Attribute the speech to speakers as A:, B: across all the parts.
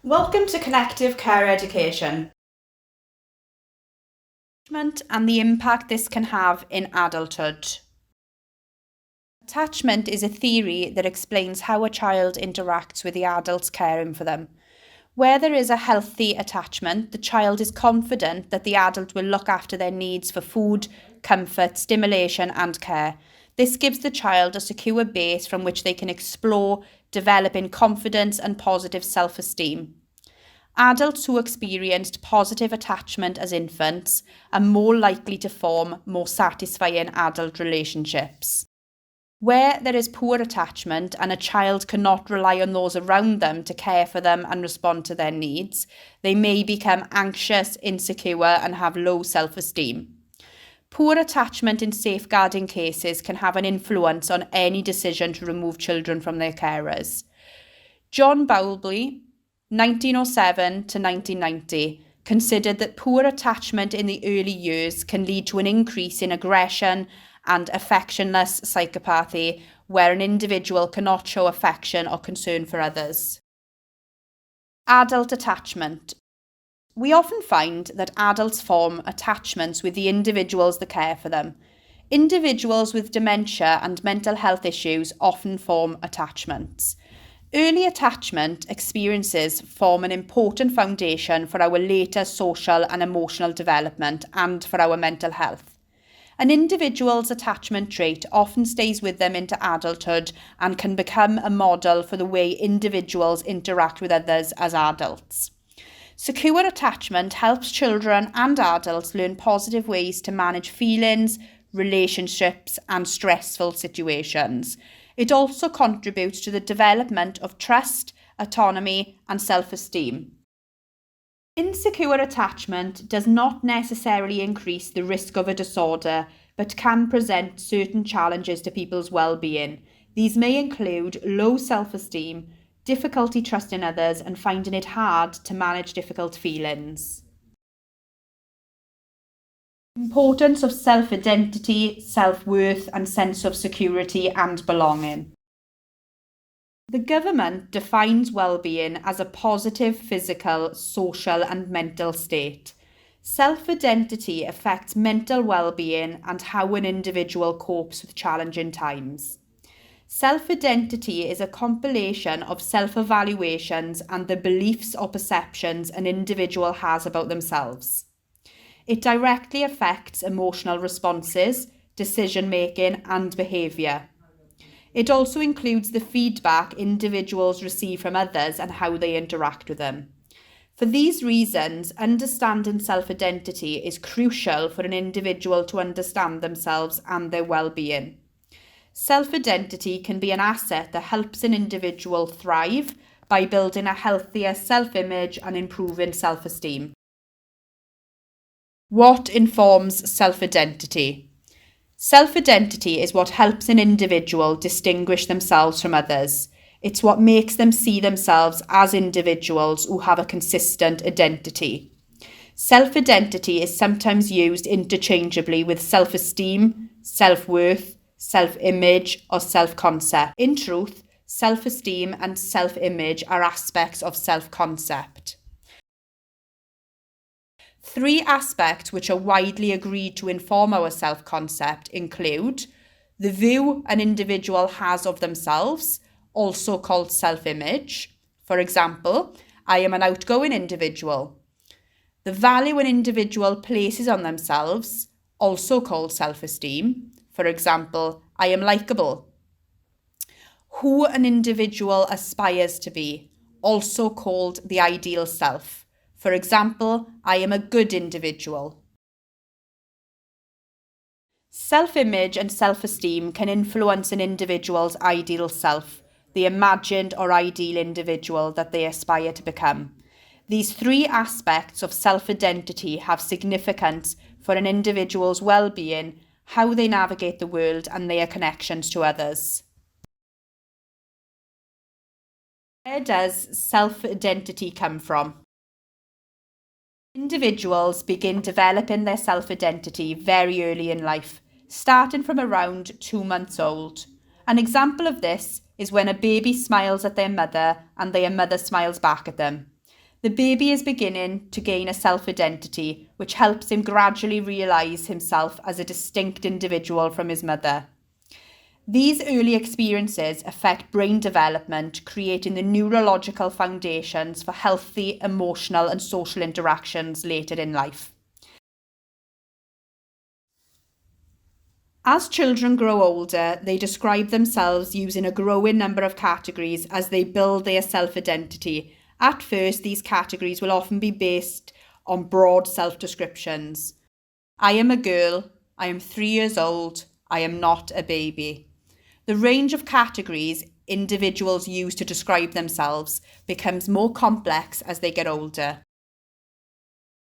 A: Welcome to Connective Care Education. And the impact this can have in adulthood. Attachment is a theory that explains how a child interacts with the adults caring for them. Where there is a healthy attachment, the child is confident that the adult will look after their needs for food, comfort, stimulation, and care. This gives the child a secure base from which they can explore, developing confidence and positive self-esteem. Adults who experienced positive attachment as infants are more likely to form more satisfying adult relationships. Where there is poor attachment and a child cannot rely on those around them to care for them and respond to their needs, they may become anxious, insecure, and have low self-esteem. Poor attachment in safeguarding cases can have an influence on any decision to remove children from their carers. John Bowlby, 1907 to 1990, considered that poor attachment in the early years can lead to an increase in aggression and affectionless psychopathy, where an individual cannot show affection or concern for others. Adult attachment. We often find that adults form attachments with the individuals that care for them. Individuals with dementia and mental health issues often form attachments. Early attachment experiences form an important foundation for our later social and emotional development and for our mental health. An individual's attachment trait often stays with them into adulthood and can become a model for the way individuals interact with others as adults. Secure attachment helps children and adults learn positive ways to manage feelings, relationships, and stressful situations. It also contributes to the development of trust, autonomy, and self-esteem. Insecure attachment does not necessarily increase the risk of a disorder, but can present certain challenges to people's well-being. These may include low self-esteem, difficulty trusting others, and finding it hard to manage difficult feelings. Importance of self-identity, self-worth, and sense of security and belonging. The government defines well-being as a positive physical, social, and mental state. Self-identity affects mental well-being and how an individual copes with challenging times. Self-identity is a compilation of self-evaluations and the beliefs or perceptions an individual has about themselves. It directly affects emotional responses, decision-making, and behaviour. It also includes the feedback individuals receive from others and how they interact with them. For these reasons, understanding self-identity is crucial for an individual to understand themselves and their well-being. Self-identity can be an asset that helps an individual thrive by building a healthier self-image and improving self-esteem. What informs self-identity? Self-identity is what helps an individual distinguish themselves from others. It's what makes them see themselves as individuals who have a consistent identity. Self-identity is sometimes used interchangeably with self-esteem, self-worth, self-image, or self-concept. In truth, self-esteem and self-image are aspects of self-concept. Three aspects which are widely agreed to inform our self-concept include the view an individual has of themselves, also called self-image. For example, I am an outgoing individual. The value an individual places on themselves, also called self-esteem. For example, I am likable. Who an individual aspires to be, also called the ideal self. For example, I am a good individual. Self-image and self-esteem can influence an individual's ideal self, the imagined or ideal individual that they aspire to become. These three aspects of self-identity have significance for an individual's well-being, how they navigate the world, and their connections to others. Where does self-identity come from? Individuals begin developing their self-identity very early in life, starting from around 2 months old. An example of this is when a baby smiles at their mother and their mother smiles back at them. The baby is beginning to gain a self-identity, which helps him gradually realise himself as a distinct individual from his mother. These early experiences affect brain development, creating the neurological foundations for healthy emotional and social interactions later in life. As children grow older, they describe themselves using a growing number of categories as they build their self-identity. At first, these categories will often be based on broad self-descriptions. I am a girl, I am 3 years old, I am not a baby. The range of categories individuals use to describe themselves becomes more complex as they get older.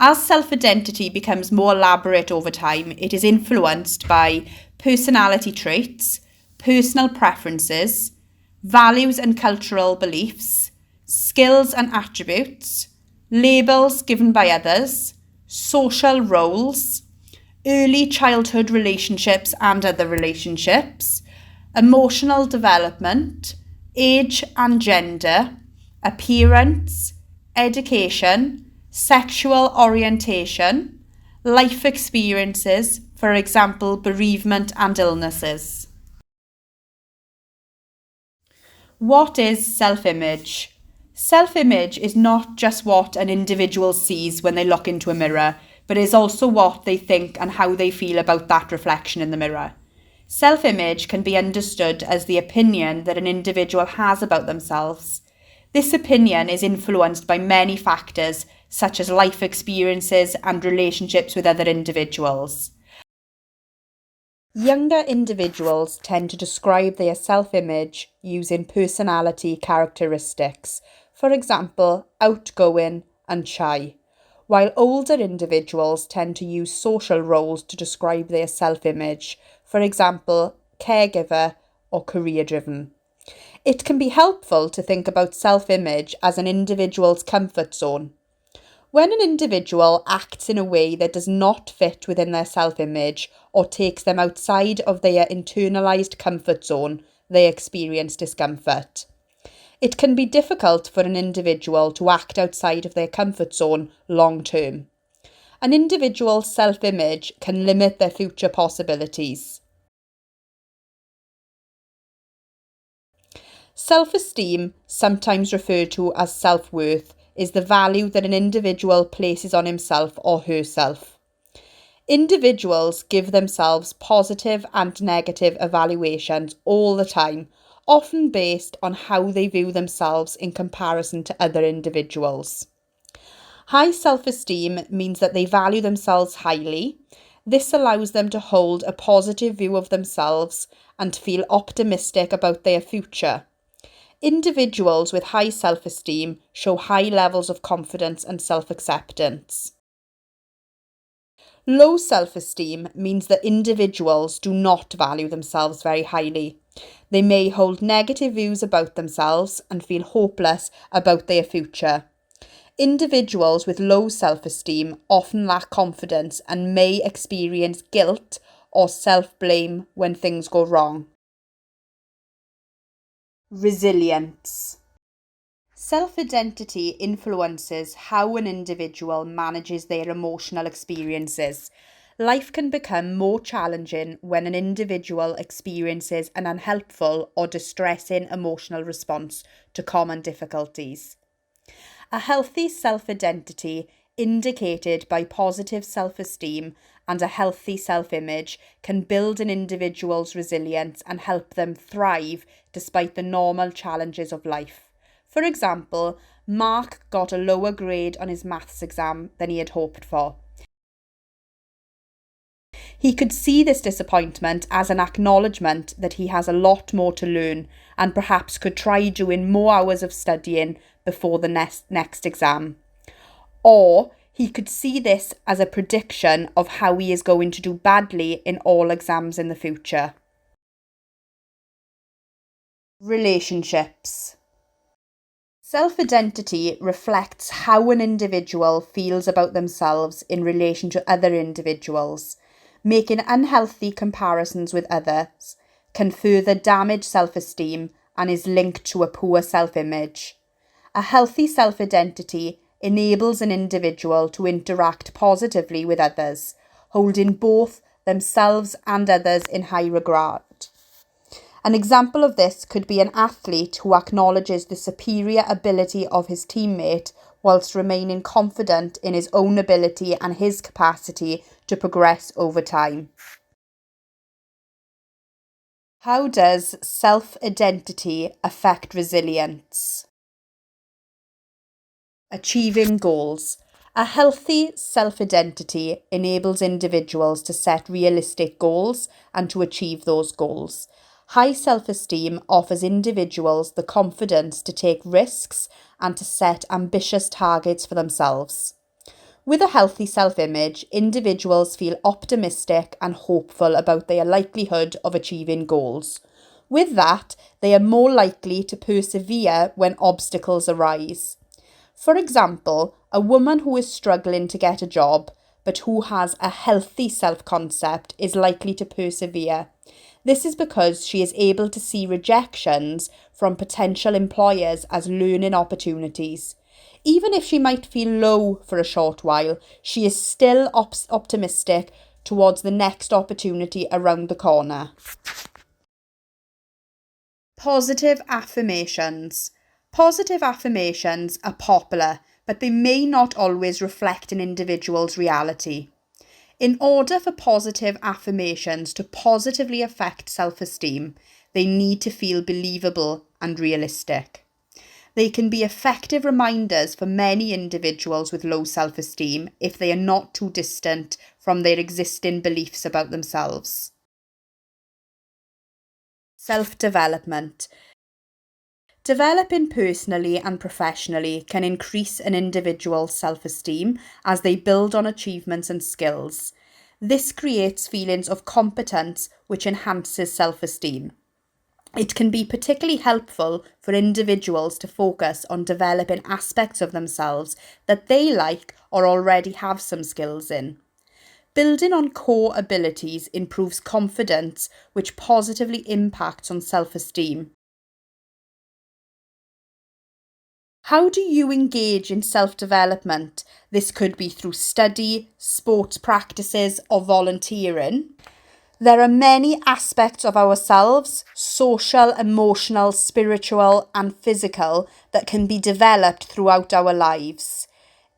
A: As self-identity becomes more elaborate over time, it is influenced by personality traits, personal preferences, values and cultural beliefs, skills and attributes, labels given by others, social roles, early childhood relationships and other relationships, emotional development, age and gender, appearance, education, sexual orientation, life experiences, for example, bereavement and illnesses. What is self-image? Self-image is not just what an individual sees when they look into a mirror, but is also what they think and how they feel about that reflection in the mirror. Self-image can be understood as the opinion that an individual has about themselves. This opinion is influenced by many factors, such as life experiences and relationships with other individuals. Younger individuals tend to describe their self-image using personality characteristics, for example, outgoing and shy, while older individuals tend to use social roles to describe their self-image, for example, caregiver or career-driven. It can be helpful to think about self-image as an individual's comfort zone. When an individual acts in a way that does not fit within their self-image or takes them outside of their internalised comfort zone, they experience discomfort. It can be difficult for an individual to act outside of their comfort zone long term. An individual's self-image can limit their future possibilities. Self-esteem, sometimes referred to as self-worth, is the value that an individual places on himself or herself. Individuals give themselves positive and negative evaluations all the time, often based on how they view themselves in comparison to other individuals. High self-esteem means that they value themselves highly. This allows them to hold a positive view of themselves and feel optimistic about their future. Individuals with high self-esteem show high levels of confidence and self-acceptance. Low self-esteem means that individuals do not value themselves very highly. They may hold negative views about themselves and feel hopeless about their future. Individuals with low self-esteem often lack confidence and may experience guilt or self-blame when things go wrong. Resilience. Self-identity influences how an individual manages their emotional experiences. Life can become more challenging when an individual experiences an unhelpful or distressing emotional response to common difficulties. A healthy self-identity, indicated by positive self-esteem and a healthy self-image, can build an individual's resilience and help them thrive despite the normal challenges of life. For example, Mark got a lower grade on his maths exam than he had hoped for. He could see this disappointment as an acknowledgement that he has a lot more to learn and perhaps could try doing more hours of studying before the next exam. Or he could see this as a prediction of how he is going to do badly in all exams in the future. Relationships. Self-identity reflects how an individual feels about themselves in relation to other individuals. Making unhealthy comparisons with others can further damage self-esteem and is linked to a poor self-image. A healthy self-identity enables an individual to interact positively with others, holding both themselves and others in high regard. An example of this could be an athlete who acknowledges the superior ability of his teammate whilst remaining confident in his own ability and his capacity to progress over time. How does self-identity affect resilience? Achieving goals. A healthy self-identity enables individuals to set realistic goals and to achieve those goals. High self-esteem offers individuals the confidence to take risks and to set ambitious targets for themselves. With a healthy self-image, individuals feel optimistic and hopeful about their likelihood of achieving goals. With that, they are more likely to persevere when obstacles arise. For example, a woman who is struggling to get a job, but who has a healthy self-concept is likely to persevere. This is because she is able to see rejections from potential employers as learning opportunities. Even if she might feel low for a short while, she is still optimistic towards the next opportunity around the corner. Positive affirmations. Positive affirmations are popular, but they may not always reflect an individual's reality. In order for positive affirmations to positively affect self-esteem, they need to feel believable and realistic. They can be effective reminders for many individuals with low self-esteem if they are not too distant from their existing beliefs about themselves. Self-development. Developing personally and professionally can increase an individual's self-esteem as they build on achievements and skills. This creates feelings of competence, which enhances self-esteem. It can be particularly helpful for individuals to focus on developing aspects of themselves that they like or already have some skills in. Building on core abilities improves confidence, which positively impacts on self-esteem. How do you engage in self-development? This could be through study, sports practices, or volunteering. There are many aspects of ourselves, social, emotional, spiritual, and physical, that can be developed throughout our lives.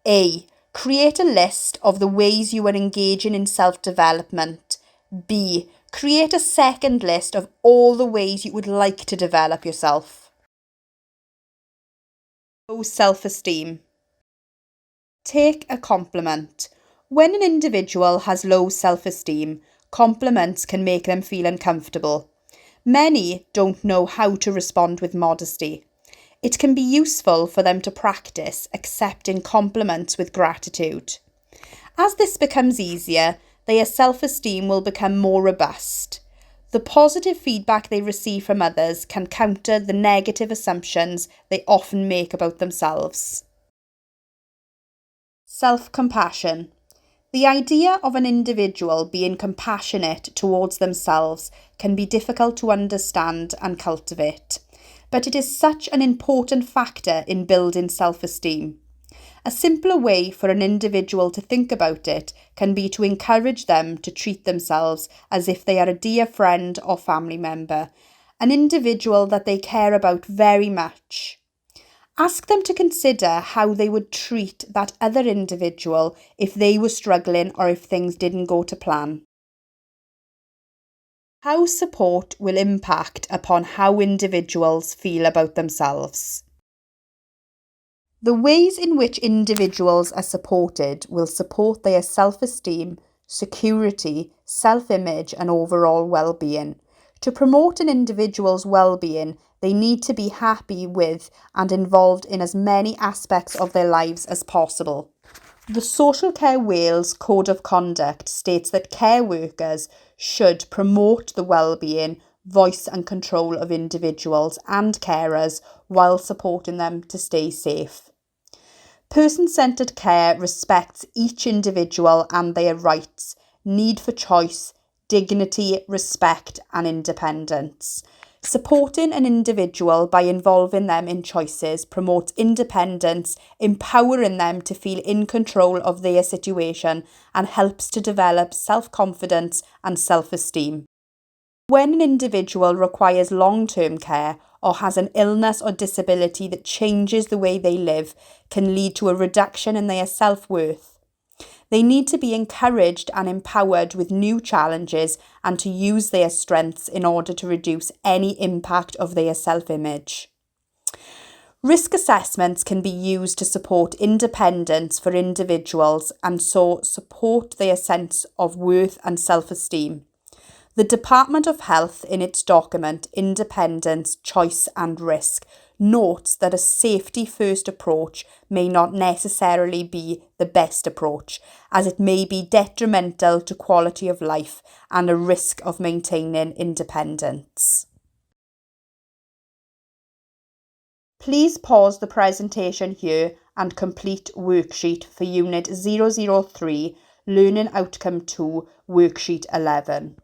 A: A. Create a list of the ways you are engaging in self-development. B. Create a second list of all the ways you would like to develop yourself. Low self-esteem. Take a compliment. When an individual has low self-esteem, compliments can make them feel uncomfortable. Many don't know how to respond with modesty. It can be useful for them to practice accepting compliments with gratitude. As this becomes easier, their self-esteem will become more robust. The positive feedback they receive from others can counter the negative assumptions they often make about themselves. Self-compassion. The idea of an individual being compassionate towards themselves can be difficult to understand and cultivate, but it is such an important factor in building self-esteem. A simpler way for an individual to think about it can be to encourage them to treat themselves as if they are a dear friend or family member, an individual that they care about very much. Ask them to consider how they would treat that other individual if they were struggling or if things didn't go to plan. How support will impact upon how individuals feel about themselves. The ways in which individuals are supported will support their self-esteem, security, self-image, and overall well-being. To promote an individual's well-being, they need to be happy with and involved in as many aspects of their lives as possible. The Social Care Wales Code of Conduct states that care workers should promote the well-being, voice and control of individuals and carers while supporting them to stay safe. Person-centred care respects each individual and their rights, need for choice, dignity, respect and independence. Supporting an individual by involving them in choices promotes independence, empowering them to feel in control of their situation, and helps to develop self-confidence and self-esteem. When an individual requires long-term care or has an illness or disability that changes the way they live, can lead to a reduction in their self-worth. They need to be encouraged and empowered with new challenges and to use their strengths in order to reduce any impact of their self-image. Risk assessments can be used to support independence for individuals and so support their sense of worth and self-esteem. The Department of Health, in its document Independence, Choice and Risk, notes that a safety-first approach may not necessarily be the best approach, as it may be detrimental to quality of life and a risk of maintaining independence. Please pause the presentation here and complete worksheet for Unit 003, Learning Outcome 2, Worksheet 11.